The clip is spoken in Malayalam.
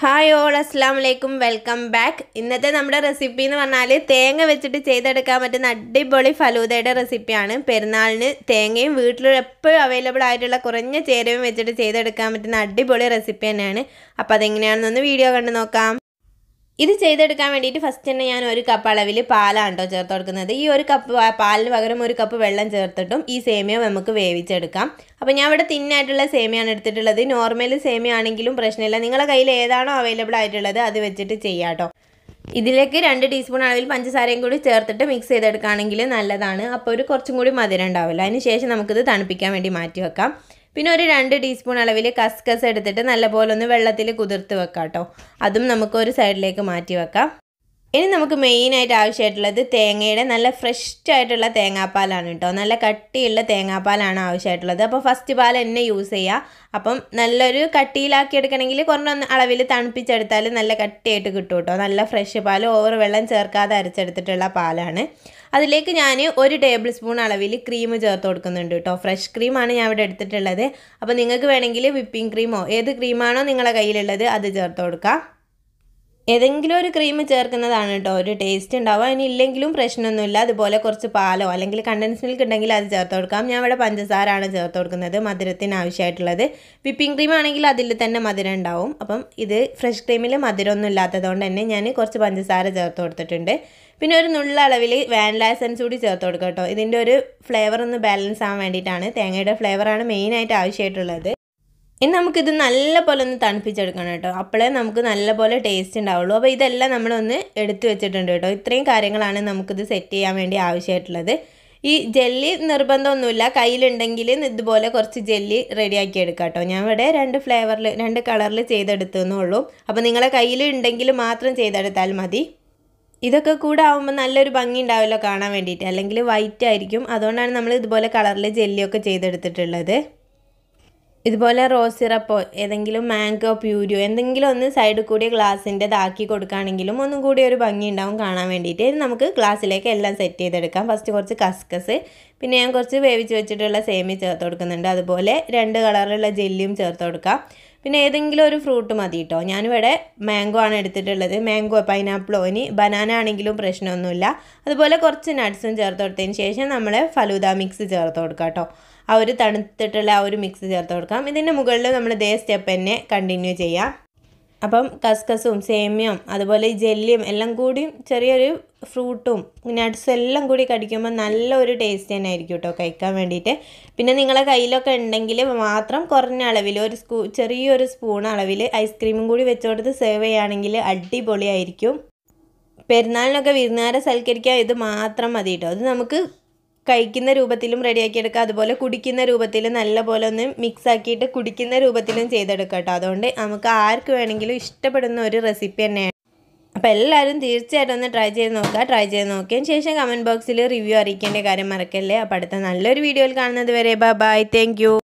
ഹായ് ഓൾ അസ്സലാമലൈക്കും വെൽക്കം ബാക്ക്. ഇന്നത്തെ നമ്മുടെ റെസിപ്പി എന്ന് പറഞ്ഞാൽ തേങ്ങ വെച്ചിട്ട് ചെയ്തെടുക്കാൻ പറ്റുന്ന അടിപൊളി ഫലൂദയുടെ റെസിപ്പിയാണ്. പെരുന്നാളിന് തേങ്ങയും വീട്ടിൽ എപ്പോഴും അവൈലബിൾ ആയിട്ടുള്ള കുറഞ്ഞ ചേരുവയും വെച്ചിട്ട് ചെയ്തെടുക്കാൻ പറ്റുന്ന അടിപൊളി റെസിപ്പി തന്നെയാണ്. അപ്പോൾ അതെങ്ങനെയാണെന്നൊന്ന് വീഡിയോ കണ്ട് നോക്കാം. ഇത് ചെയ്തെടുക്കാൻ വേണ്ടിയിട്ട് ഫസ്റ്റ് തന്നെ ഞാൻ ഒരു കപ്പ് അളവിൽ പാലാണ് കേട്ടോ ചേർത്ത് കൊടുക്കുന്നത്. ഈ ഒരു കപ്പ് പാലിന് പകരം ഒരു കപ്പ് വെള്ളം ചേർത്തിട്ടും ഈ സേമിയ നമുക്ക് വേവിച്ചെടുക്കാം. അപ്പോൾ ഞാൻ ഇവിടെ തിന്നായിട്ടുള്ള സേമിയാണ് എടുത്തിട്ടുള്ളത്. നോർമൽ സേമിയ ആണെങ്കിലും പ്രശ്നമില്ല, നിങ്ങളുടെ കയ്യിൽ ഏതാണോ അവൈലബിൾ ആയിട്ടുള്ളത് അത് വെച്ചിട്ട് ചെയ്യാം കേട്ടോ. ഇതിലേക്ക് 2 ടീസ്പൂൺ അളവിൽ പഞ്ചസാരയും കൂടി ചേർത്തിട്ട് മിക്സ് ചെയ്തെടുക്കുകയാണെങ്കിൽ നല്ലതാണ്. അപ്പോൾ ഒരു കുറച്ചും കൂടി മധുരം ഉണ്ടാവില്ല. അതിന് ശേഷം നമുക്കിത് തണുപ്പിക്കാൻ വേണ്ടി മാറ്റി വെക്കാം. പിന്നെ ഒരു 2 ടീസ്പൂൺ അളവിൽ കസ്കസ് എടുത്തിട്ട് നല്ലപോലെ ഒന്ന് വെള്ളത്തിൽ കുതിർത്ത് വെക്കാം കേട്ടോ. അതും നമുക്കൊരു സൈഡിലേക്ക് മാറ്റി വെക്കാം. ഇനി നമുക്ക് മെയിനായിട്ട് ആവശ്യമായിട്ടുള്ളത് തേങ്ങയുടെ നല്ല ഫ്രഷ് ആയിട്ടുള്ള തേങ്ങാപ്പാലാണ് കേട്ടോ. നല്ല കട്ടിയുള്ള തേങ്ങാപ്പാലാണ് ആവശ്യമായിട്ടുള്ളത്. അപ്പോൾ ഫസ്റ്റ് പാൽ തന്നെ യൂസ് ചെയ്യുക. അപ്പം നല്ലൊരു കട്ടിയിലാക്കി എടുക്കണമെങ്കിൽ കുറഞ്ഞ അളവിൽ തണുപ്പിച്ചെടുത്താൽ നല്ല കട്ടിയായിട്ട് കിട്ടും കേട്ടോ. നല്ല ഫ്രഷ് പാൽ, ഓവർ വെള്ളം ചേർക്കാതെ അരച്ചെടുത്തിട്ടുള്ള പാലാണ്. അതിലേക്ക് ഞാൻ 1 ടേബിൾ സ്പൂൺ അളവിൽ ക്രീം ചേർത്ത് കൊടുക്കുന്നുണ്ട് കേട്ടോ. ഫ്രഷ് ക്രീമാണ് ഞാൻ ഇവിടെ എടുത്തിട്ടുള്ളത്. അപ്പോൾ നിങ്ങൾക്ക് വേണമെങ്കിൽ വിപ്പിംഗ് ക്രീമോ ഏത് ക്രീമാണോ നിങ്ങളുടെ കയ്യിലുള്ളത് അത് ചേർത്ത് കൊടുക്കുക. ഏതെങ്കിലും ഒരു ക്രീം ചേർക്കുന്നതാണ് കേട്ടോ ഒരു ടേസ്റ്റ് ഉണ്ടാവുക. ഇനി ഇല്ലെങ്കിലും പ്രശ്നമൊന്നുമില്ല. അതുപോലെ കുറച്ച് പാലോ അല്ലെങ്കിൽ കണ്ടൻസ് മിൽക്ക് ഉണ്ടെങ്കിൽ അത് ചേർത്ത് കൊടുക്കാം. ഞാൻ ഇവിടെ പഞ്ചസാരമാണ് ചേർത്ത് കൊടുക്കുന്നത് മധുരത്തിന് ആവശ്യമായിട്ടുള്ളത്. വിപ്പിംഗ് ക്രീം ആണെങ്കിൽ അതിൽ തന്നെ മധുരം ഉണ്ടാവും. അപ്പം ഇത് ഫ്രഷ് ക്രീമിൽ മധുരമൊന്നും ഇല്ലാത്തതുകൊണ്ട് തന്നെ ഞാൻ കുറച്ച് പഞ്ചസാര ചേർത്ത് കൊടുത്തിട്ടുണ്ട്. പിന്നെ ഒരു നുള്ള അളവിൽ വാനില എസൻസ് കൂടി ചേർത്ത് കൊടുക്കുക കേട്ടോ. ഇതിൻ്റെ ഒരു ഫ്ലേവർ ഒന്ന് ബാലൻസ് ആവാൻ വേണ്ടിയിട്ടാണ്. തേങ്ങയുടെ ഫ്ലേവറാണ് മെയിനായിട്ട് ആവശ്യമായിട്ടുള്ളത്. ഇനി നമുക്കിത് നല്ലപോലെ ഒന്ന് തണുപ്പിച്ചെടുക്കണം കേട്ടോ. അപ്പോഴേ നമുക്ക് നല്ലപോലെ ടേസ്റ്റ് ഉണ്ടാവുള്ളൂ. അപ്പോൾ ഇതെല്ലാം നമ്മളൊന്ന് എടുത്തു വെച്ചിട്ടുണ്ട് കേട്ടോ. ഇത്രയും കാര്യങ്ങളാണ് നമുക്കിത് സെറ്റ് ചെയ്യാൻ വേണ്ടി ആവശ്യമായിട്ടുള്ളത്. ഈ ജെല്ലി നിർബന്ധമൊന്നുമില്ല, കയ്യിലുണ്ടെങ്കിൽ ഇതുപോലെ കുറച്ച് ജെല്ലി റെഡിയാക്കി എടുക്കാം കേട്ടോ. ഞാൻ ഇവിടെ 2 ഫ്ലേവറിൽ 2 കളറിൽ ചെയ്തെടുത്തുന്നുള്ളൂ. അപ്പോൾ നിങ്ങളെ കയ്യിൽ ഉണ്ടെങ്കിൽ മാത്രം ചെയ്തെടുത്താൽ മതി. ഇതൊക്കെ കൂടെ ആകുമ്പോൾ നല്ലൊരു ഭംഗി ഉണ്ടാവില്ല കാണാൻ വേണ്ടിയിട്ട്, അല്ലെങ്കിൽ വൈറ്റ് ആയിരിക്കും. അതുകൊണ്ടാണ് നമ്മൾ ഇതുപോലെ കളറിൽ ജെല്ലിയൊക്കെ ചെയ്തെടുത്തിട്ടുള്ളത്. ഇതുപോലെ റോസ് സിറപ്പോ ഏതെങ്കിലും മാംഗോ പ്യൂരിയോ എന്തെങ്കിലും ഒന്ന് സൈഡിൽ കൂടി ഗ്ലാസിൻ്റെ ഇതാക്കി കൊടുക്കുകയാണെങ്കിലും ഒന്നും കൂടി ഒരു ഭംഗി ഉണ്ടാവും കാണാൻ വേണ്ടിയിട്ട്. നമുക്ക് ഗ്ലാസ്സിലേക്ക് എല്ലാം സെറ്റ് ചെയ്തെടുക്കാം. ഫസ്റ്റ് കുറച്ച് കസ്കസ്, പിന്നെ ഞാൻ കുറച്ച് വേവിച്ച് വെച്ചിട്ടുള്ള സേമിയ ചേർത്ത് കൊടുക്കുന്നുണ്ട്. അതുപോലെ 2 കളറിലുള്ള ജെല്ലിയും ചേർത്ത് കൊടുക്കാം. പിന്നെ ഏതെങ്കിലും ഒരു ഫ്രൂട്ട് മതി കേട്ടോ. ഞാനിവിടെ മാംഗോ ആണ് എടുത്തിട്ടുള്ളത്. മാംഗോ, പൈനാപ്പിളോ ഇനി ബനാന ആണെങ്കിലും പ്രശ്നമൊന്നുമില്ല. അതുപോലെ കുറച്ച് നട്ട്സും ചേർത്ത് കൊടുത്തതിന് ശേഷം നമ്മൾ ഫലൂദ മിക്സ് ചേർത്ത് കൊടുക്കാം കേട്ടോ. ആ ഒരു തണുത്തിട്ടുള്ള ആ ഒരു മിക്സ് ചേർത്ത് കൊടുക്കാം. ഇതിൻ്റെ മുകളിൽ നമ്മൾ ഇതേ സ്റ്റെപ്പ് തന്നെ കണ്ടിന്യൂ ചെയ്യാം. അപ്പം കസ്കസും സേമിയയും അതുപോലെ ഈ ജെല്ലിയും എല്ലാം കൂടി ചെറിയൊരു ഫ്രൂട്ടും നട്ട്സും എല്ലാം കൂടി കടിക്കുമ്പോൾ നല്ലൊരു ടേസ്റ്റ് തന്നെ ആയിരിക്കും കേട്ടോ കഴിക്കാൻ വേണ്ടിയിട്ട്. പിന്നെ നിങ്ങളെ കയ്യിലൊക്കെ ഉണ്ടെങ്കിൽ മാത്രം കുറഞ്ഞ അളവിൽ ചെറിയൊരു സ്പൂൺ അളവിൽ ഐസ്ക്രീമും കൂടി വെച്ച് കൊടുത്ത് സെർവ് ചെയ്യുകയാണെങ്കിൽ അടിപൊളിയായിരിക്കും. പെരുന്നാളിനൊക്കെ വിരുന്നുകാരെ സൽക്കരിക്കാൻ ഇത് മാത്രം മതി കേട്ടോ. അത് നമുക്ക് കഴിക്കുന്ന രൂപത്തിലും റെഡിയാക്കിയെടുക്കുക. അതുപോലെ കുടിക്കുന്ന രൂപത്തിലും നല്ലപോലെ ഒന്ന് മിക്സ് ആക്കിയിട്ട് കുടിക്കുന്ന രൂപത്തിലും ചെയ്തെടുക്കുക കേട്ടോ. അതുകൊണ്ട് നമുക്ക് ആർക്ക് വേണമെങ്കിലും ഇഷ്ടപ്പെടുന്ന ഒരു റെസിപ്പി തന്നെയാണ്. അപ്പോൾ എല്ലാവരും തീർച്ചയായിട്ടും ഒന്ന് ട്രൈ ചെയ്ത് നോക്കുക. ട്രൈ ചെയ്ത് നോക്കിയതിന് ശേഷം കമൻറ്റ് ബോക്സിൽ റിവ്യൂ അറിയിക്കേണ്ട കാര്യം മറക്കല്ലേ. അപ്പോൾ അടുത്ത നല്ലൊരു വീഡിയോയിൽ കാണുന്നത് വരെ ബൈ. Thank you.